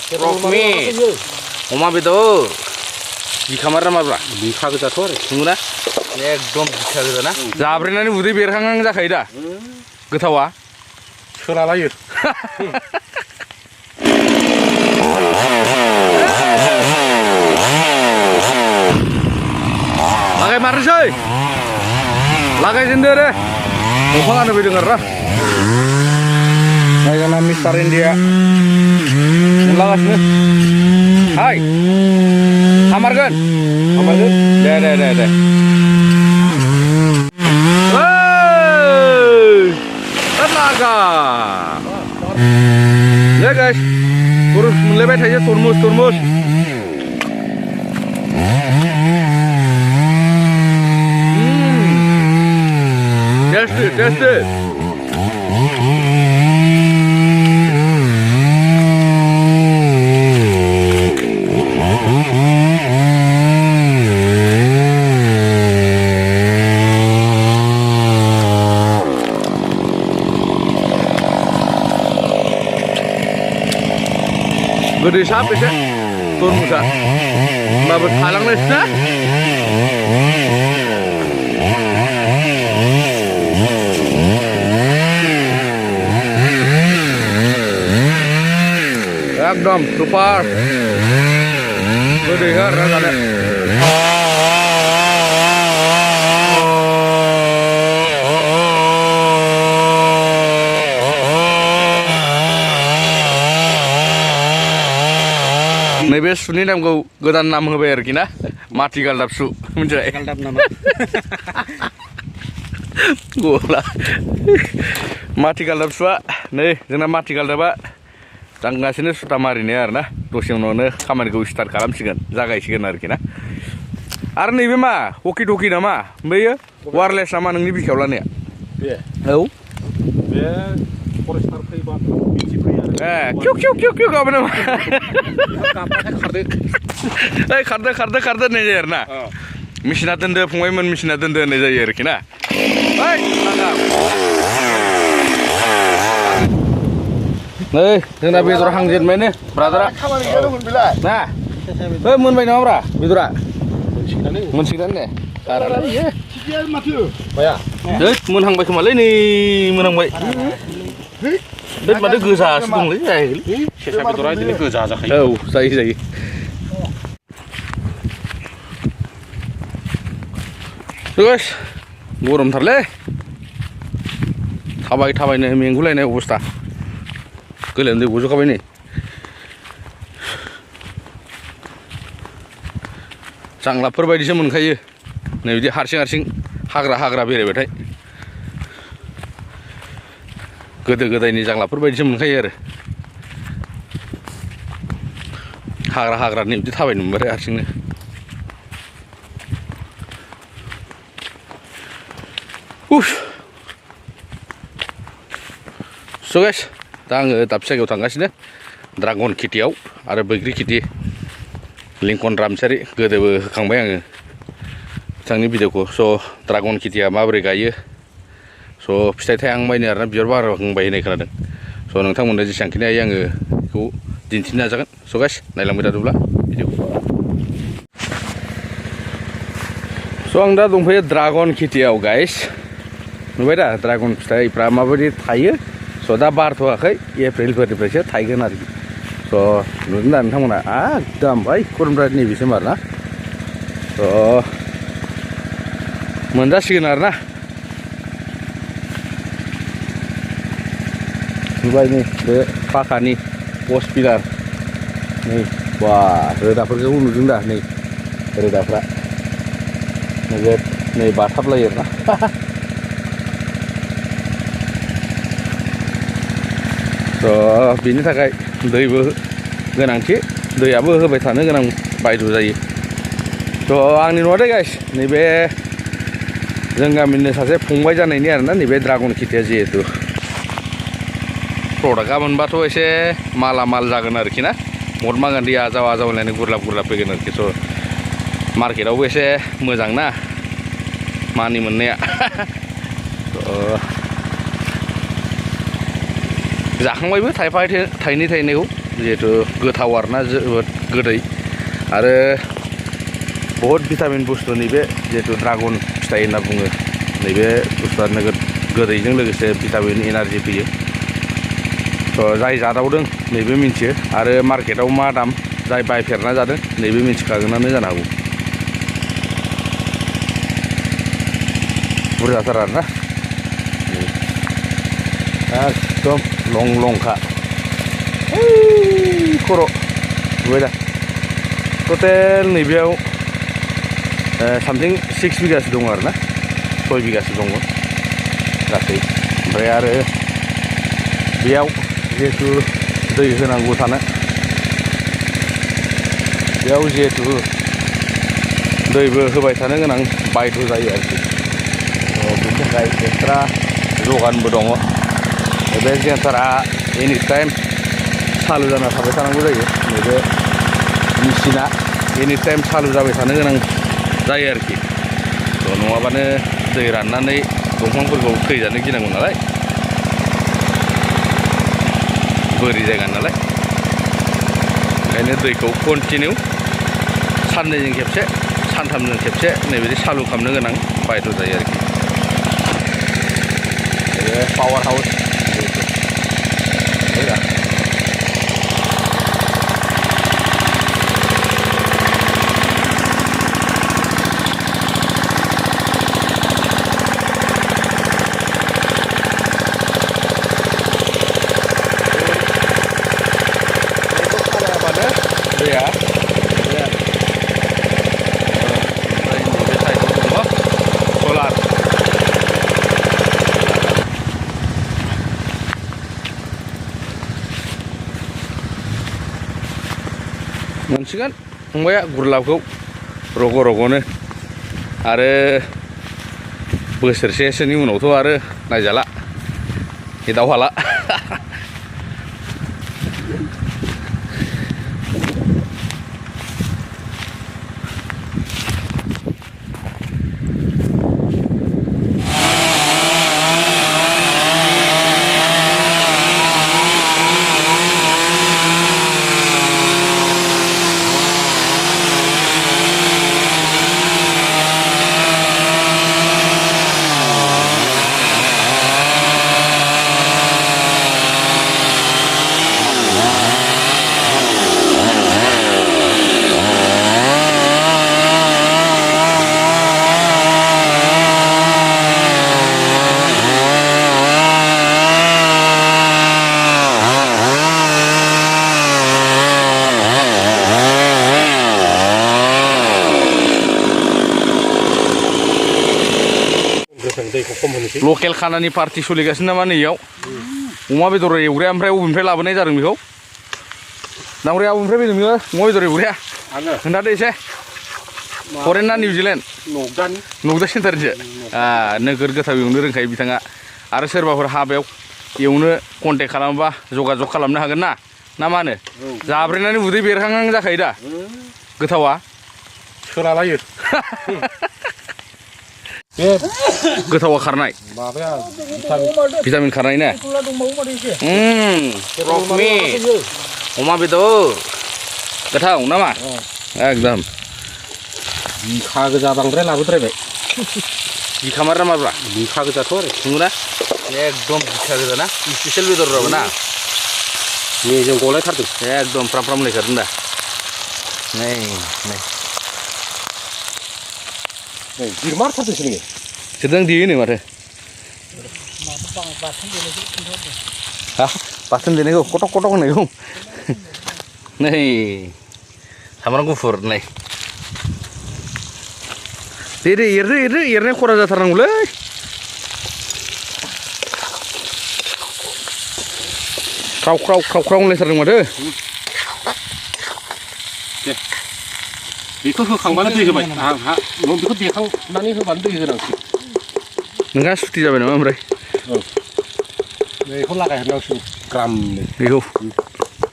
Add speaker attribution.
Speaker 1: रकमी अमा बेदर बिखा मार माब्रा
Speaker 2: बिखा गोजाथ' आरो
Speaker 1: नंगौना एकदम बिखा गोजा ना जाब्रेनानै उदै बेरहांहां जाखायो दा गोथावा
Speaker 2: सोलालायो
Speaker 1: लागाय मारनोसै लागायजेनदो दे दंफाङानो फैदों आरो ना मिस्टार इन्डिया लागासिनो हाय हामारगोन दे दे दे दे लागा दे गाइस तरमुस मोनलायबाय थायो तरमुस टेस्ट गोदै साब एसे तरमुसा होमबाबो थालांनोसै ना एकदम सुपार गोदै आरो ना जानो नैबे सुनि नामखौ गोदान नाम होबाय आरोखि ना माथि गालदाब सु मिथिबाय
Speaker 2: गालदाब नामा
Speaker 1: गला माथि गालदाब सुआ नै जोंना माथि गालदाबा दांगासिनो सुता मारिनाय आरो ना दसे उनावनो खामानिखौ स्टार्ट खालामसिगोन जागायसिगोन आरोखि ना आरो नैबे मा हकि टकि नामा बैयो वारलेस नामा नोंनि बिखायाव लानाया औ
Speaker 2: बे फरेस्टार फैबा मिथिफैयो
Speaker 1: किउ किउ किउ किउ गाबो नामा
Speaker 2: खारदो
Speaker 1: खारदो होननाय जायो आरो ना मेसिना दोनदो फंबायमोन मेसिना दोनदो होननाय जायो आरोखि ना नै जोंना बेदर हांजेनबायनो ब्रादारा ना मोनबाय नामाब्रा बेदरा मोनसिगोन दे मोनहांबाय खोमालै नै मोनहांबाय माथो गोजासो दंलै जाहैलै
Speaker 2: सेसा बेदरा बिदिनो गोजा जाखायो
Speaker 1: औ जायो गरमथारलै थाबायनो मेंगुलायनाय अबस्था गोलोमदै गजोबखाबाय नै जांलाबफोर बायदिसो मोनखायो नै बिदि हारसिं हाग्रा बेरायबाथाय गोदो गोदायनि जांलाबफोर बायदिसो मोनखायो आरो हाग्रानि बिदि थाबायनो मोनबाथाय हारसिंनो स' गाइस दा आङो दाबसे जायगायाव थांगासिनो ड्रागन खेथियाव आरो बैग्रि खेथि लिंकन रामसियारि गोदोबो होखांबाय आङो बिथांनि भिडिअखौ स' ड्रागन खेथिया माबोरै गायो स' फिथाइ थायहांबायनो आरोना बिबार बारहांबाय होननाय खोनादों स' नोंथांमोननो जेसेबांखिनि हायो आङो बेखौ दिन्थिनो नाजागोन स' गाइस नायलांबाय थादोंब्ला भिडिअखौ स' आं दा दंफैयो ड्रागन खेथियाव गाइस नुबाय दा ड्रागन फिथाइफ्रा माबायदि थायो स' दा बारथ'वाखै एप्रिलफोरनिफ्रायसो थायगोन आरोखि स' नुदों दा नोंथांमोना एकदम भाई खरमद्राय नैबेसिम आरोना स' मोनजासिगोन आरोना नुबाय नै बे पाखानि पस्ट पिलार नै बा रोदाफोरखौ नुदों दा नै रोदाफ्रा नोगोद नै बाथाबलायो आरोना स' बिनि थाखाय दैबो गोनांथि दैयाबो होबाय थानो गोनां बायद' जायो स' आंनि नङा दे गाइस नैबे जों गामिनि सासे फंबाय जानायनि आरोना नैबे ड्रागन खेथिया जिहेतु प्रडाक्टआ मोनबाथ' एसे माल जागोन आरोखि ना महात्मा गान्धी आजाव होननानै गुरलाब फैगोन आरोखि स' मार्केटआवबो एसे मोजां ना मानि मोननाया जाखांबायबो थाइफा थाइनै थाइनैखौ जिहेथु गोथाव आरोना जोबोद गोदै आरो बहुद भिटामिन बुस्थु नैबे जिहेतु ड्रागन फिथाइ होनना बुङो नैबे बुस्थुआ नोगोद गोदैजों लोगोसे भिटामिन एनार्जि फैयो थ' जाय जादावदों नैबे मिन्थियो आरो मार्केटाव मा दाम जाय बायफेरना जादों नैबे मिन्थिखागोनानो जानो हागौ बुरजाथार आरोना एकदम लं लंखा खर' नुबाय दा टटेल नैबेयाव सामथिं 6 बिगासो दङ आरोना 6 बिगासो दङ गासै ओमफ्राय आरो बेयाव जिहेतु दै होनांगौ थानो बेयाव जिहेतु दैबो होबाय थानो गोनां बायध' जायो आरोखि बेनि थाखाय एक्सट्रा जगानबो दङ बे जेन्टारा एनि टाइम चालु जाना थाबाय थानांगौ जायो नैबे मेचिना एनि टाइम चालु जाबाय थानो गोनां जायो आरोखि थ' नङाबानो दै राननानै दंफांफोरखौ थैजानो गिनांगौ नालाय बोरि जायगा नालाय ओंखायनो दैखौ कन्टिनिउ साननैजों खेबसे सानथामजों खेबसे नैबिदि चालु खालामनो गोनां बायध' जायो आरोखि बे पावार हाउस मोनसिगोन फंबाया गुरलाबखौ रग' रग'नो आरो बोसोरसेसोनि उनावथ' आरो नायजाला एदाव हाला लकेल खानानि पार्टि सोलिगासिनो नामा नैयाव अमा बेदर एवग्राया ओमफ्राय अबेनिफ्राय लाबोनाय जादों बेखौ दांग्राया अबेनिफ्राय फैदों बेयो अमा बेदर एवग्राया खोन्थादो एसे फरेन ना निउजिलेण्ड नगदा सेन्टारनिसो नोगोद गोथाव एवनो रोंखायो बिथाङा आरो सोरबाफोर हाबायाव एवनो कन्टेक्ट खालामोबा जगाजग खालामनो हागोन ना मा होनो जाब्रेनानै उदै बेरहांहां जाखायो दा गोथावा
Speaker 2: सोलालायो
Speaker 1: गोथावा खारनाय भिटामिन खारनाय ना रकमि अमा बेदर गोथाव नामा एकदम
Speaker 2: बिखा गोजा बांद्राय लाबोद्रायबाय
Speaker 1: बिखा मार माब्ला
Speaker 2: बिखा गोजाथ' आरो
Speaker 1: नंगौना एकदम बिखा गोजा ना स्पेसियेल बेदर राबो ना
Speaker 2: मेजेम गलायथारदों
Speaker 1: एकदम फ्राम फ्राम लायखादों दा नै
Speaker 2: गिरमारथारदोंसो नोङो
Speaker 1: सोरजों देयो नै माथो बाथोन देनायखौ कटक कटक होनायखौ नै सामब्राम गुफुर नै दे एरनाय खरा जाथारनांगौलै ख्राव होनलायथारदों माथो
Speaker 2: बेखौ होखांबानो दै होबाय आंहा बेखौ देखांनानै होबानो दै होनांसिगोन
Speaker 1: नोंहा सुथि जाबाय नामा ओमफ्राय
Speaker 2: बेखौ लागायहरनांसिगोन ग्रामनो
Speaker 1: बेखौ